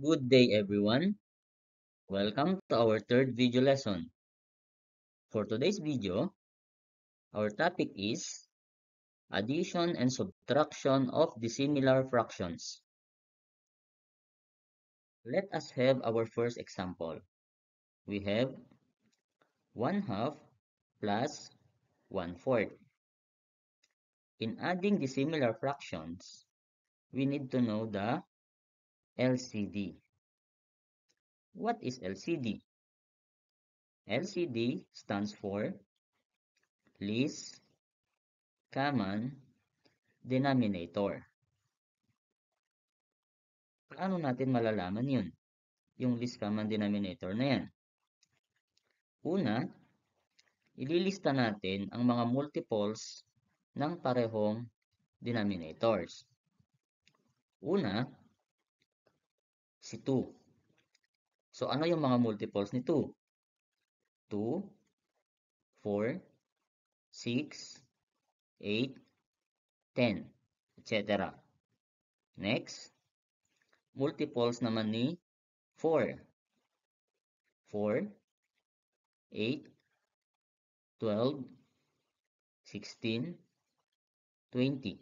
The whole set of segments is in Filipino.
Good day everyone. Welcome to our third video lesson. For today's video, our topic is addition and subtraction of dissimilar fractions. Let us have our first example. We have 1/2 plus 1/4. In adding dissimilar fractions, we need to know the LCD. What is LCD? LCD stands for least common denominator. Paano natin malalaman yun? Yung least common denominator na yan. Una, ililista natin ang mga multiples ng parehong denominators. Una, si 2. So, ano yung mga multiples ni 2? 2, 4, 6, 8, 10, etc. Next, multiples naman ni 4. 4, 8, 12, 16, 20.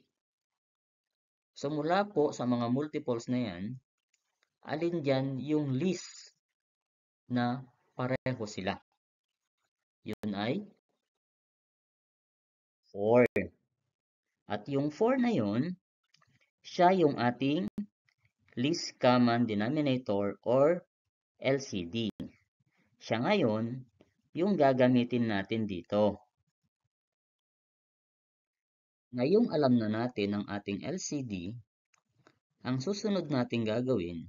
So, mula po sa mga multiples na yan, alin dyan yung least na pareho sila? Yun ay 4. At yung 4 na yun, siya yung ating least common denominator or LCD. Siya ngayon yung gagamitin natin dito. Ngayong alam na natin ang ating LCD, ang susunod nating gagawin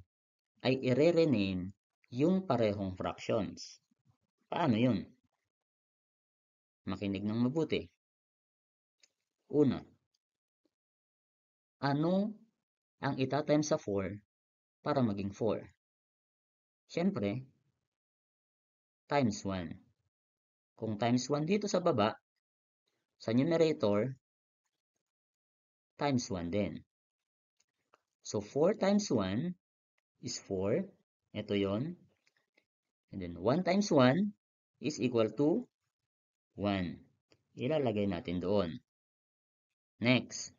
ay i-rename yung parehong fractions. Paano yun? Makinig ng mabuti. Una, ano ang itatimes sa 4 para maging 4? Siyempre, times 1. Kung times 1 dito sa baba, sa numerator, times 1 din. So, 4 times 1 is 4. Ito yon. And then, 1 times 1 is equal to 1. Ilalagay natin doon. Next,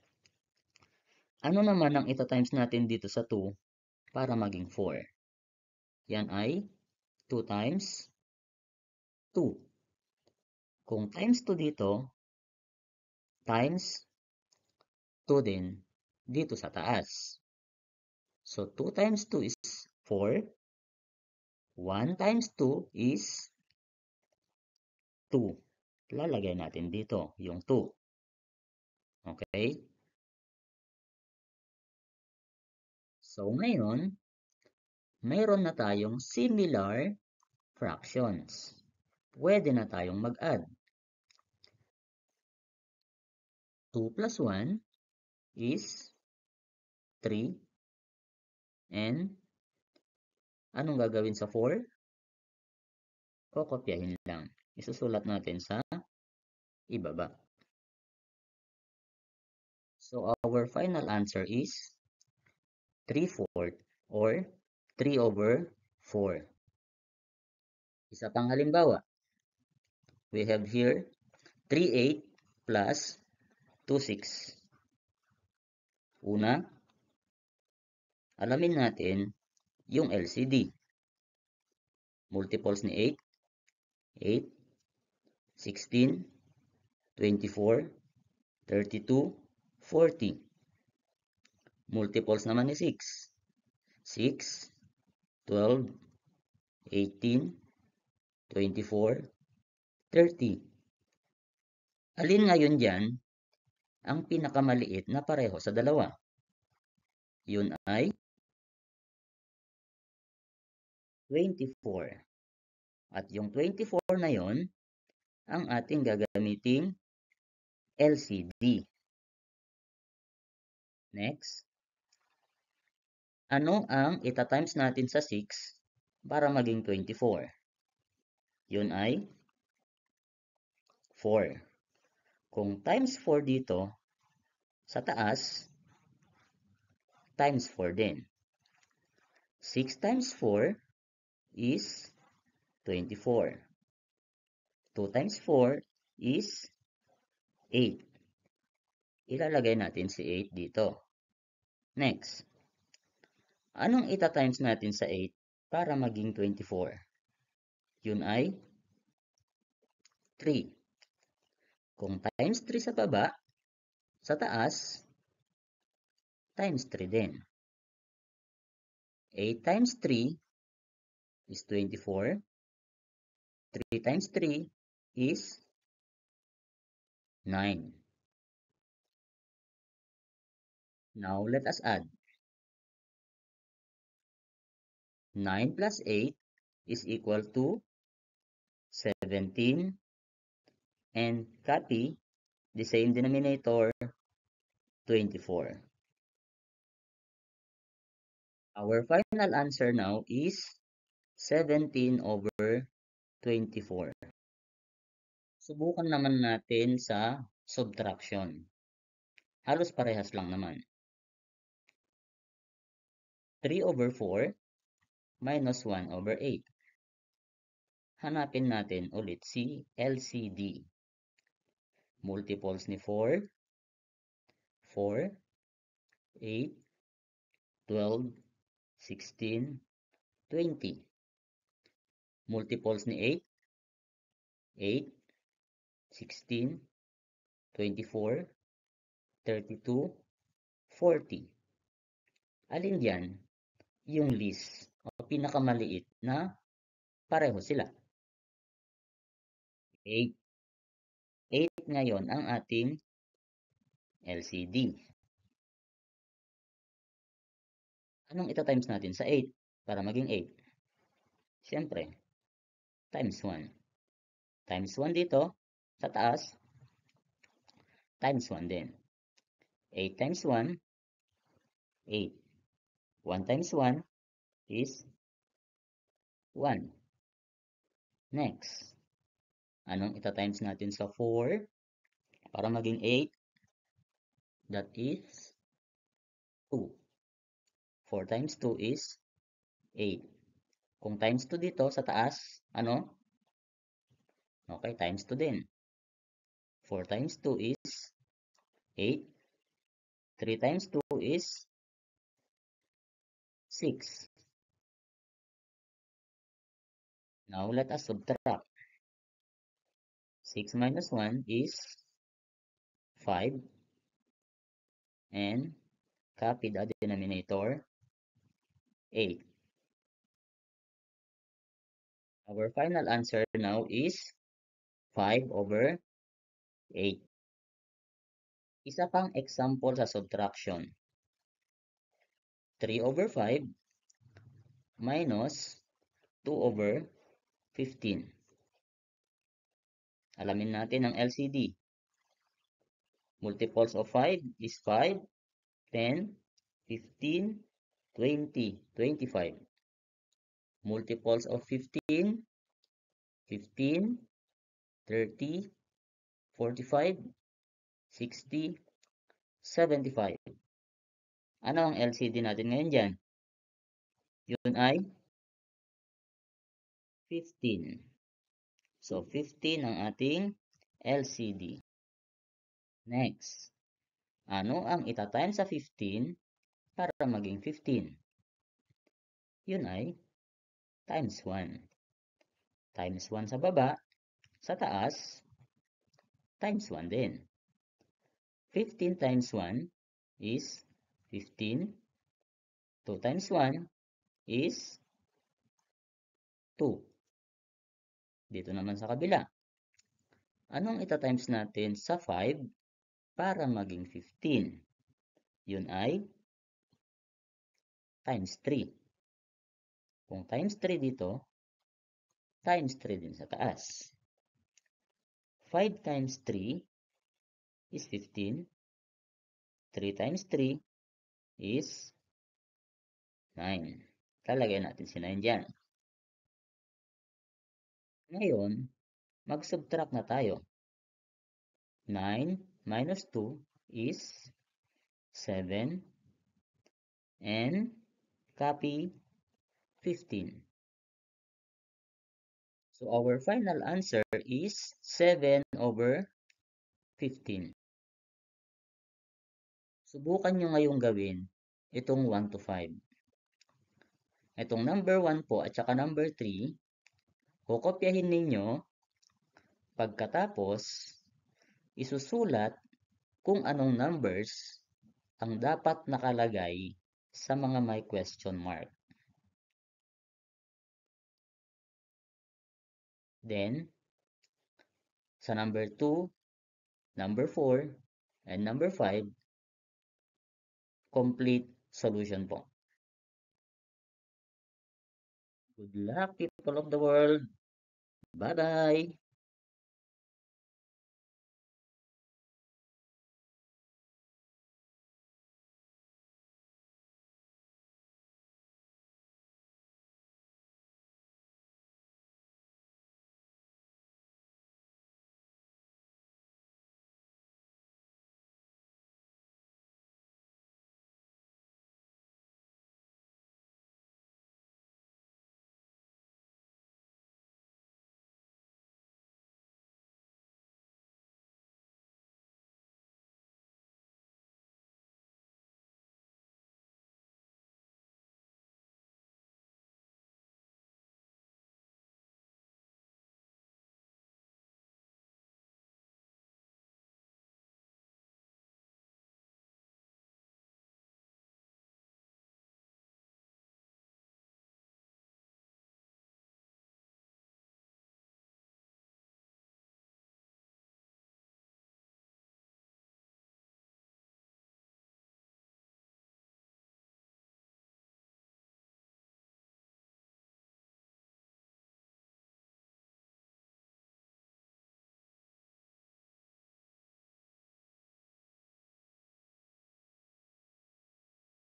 ano naman ang itatimes natin dito sa 2 para maging 4? Yan ay 2 times 2. Kung times 2 dito, times 2 din dito sa taas. So, 2 times 2 is 4. 1 times 2 is 2. Lalagay natin dito yung 2. Okay? So, ngayon, mayroon na tayong similar fractions. Pwede na tayong mag-add. 2 plus 1 is 3. And anong gagawin sa 4? Kokopyahin lang. Isusulat natin sa ibaba. So, our final answer is 3/4 or 3/4. Isa pang halimbawa. We have here 3/8 plus 2/6. Una, alamin natin yung LCD. Multiples ni 8, 8, 16, 24, 32, 40. Multiples naman ni 6, 6, 12, 18, 24, 30. Alin ngayon dyan ang pinakamaliit na pareho sa dalawa? Yun ay 24. At yung 24 na yon ang ating gagamiting LCD. Next, ano ang itatimes natin sa 6 para maging 24? Yun ay 4. Kung times 4 dito, sa taas, times 4 din. 6 times 4 is 24. 2 times 4 is 8. Ilalagay natin si 8 dito. Next, anong ita-times natin sa 8 para maging 24? Yun ay 3. Kung times 3 sa baba, sa taas, times 3 din. 8 times 3 is 24. 3 times 3 is 9. Now, let us add. 9 plus 8 is equal to 17. And copy the same denominator, 24. Our final answer now is 17 over 24. Subukan naman natin sa subtraction. Halos parehas lang naman. 3 over 4 minus 1 over 8. Hanapin natin ulit si LCD. Multiples ni 4, 4, 8, 12, 16, 20. Multiples ni 8, 8, 16, 24, 32, 40. Alin diyan yung least o pinakamaliit na pareho sila? 8. 8 ngayon ang ating LCD. Anong ita-times natin sa 8 para maging 8? Siyempre, times 1. Times 1 dito, sa taas, times 1 din. 8 times 1, 8. 1 times 1 is 1. Next, anong ita-times natin sa 4 para maging 8? That is 2. 4 times 2 is 8. Kung times 2 dito sa taas, ano? Okay, times 2 din. 4 times 2 is 8. 3 times 2 is 6. Now, let us subtract. 6 minus 1 is 5. And copy the denominator, 8. Our final answer now is 5 over 8. Isa pang example sa subtraction. 3 over 5 minus 2 over 15. Alamin natin ang LCD. Multiples of 5 is 5, 10, 15, 20, 25. Multiples of 15, 15, 30, 45, 60, 75. Ano ang LCD natin ngayon dyan? Yun ay 15. So, 15 ang ating LCD. Next, ano ang ita-times sa 15 para maging 15? Yun ay times 1. Times 1 sa baba, sa taas, times 1 din. 15 times 1 is 15. 2 times 1 is 2. Dito naman sa kabila. Anong ita-times natin sa 5 para maging 15? Yun ay times 3. Kung times 3 dito, times 3 din sa taas. 5 times 3 is 15. 3 times 3 is 9. Lalagay natin si 9 dyan. Ngayon, mag-subtract na tayo. 9 minus 2 is 7. And copy 15. So our final answer is 7/15. Subukan nyo ngayong gawin itong 1 to 5. Itong number 1 po at saka number 3, kokopyahin ninyo, pagkatapos isusulat kung anong numbers ang dapat nakalagay sa mga may question mark. Then, sa number 2, number 4, and number 5, complete solution po. Good luck, people of the world. Bye-bye.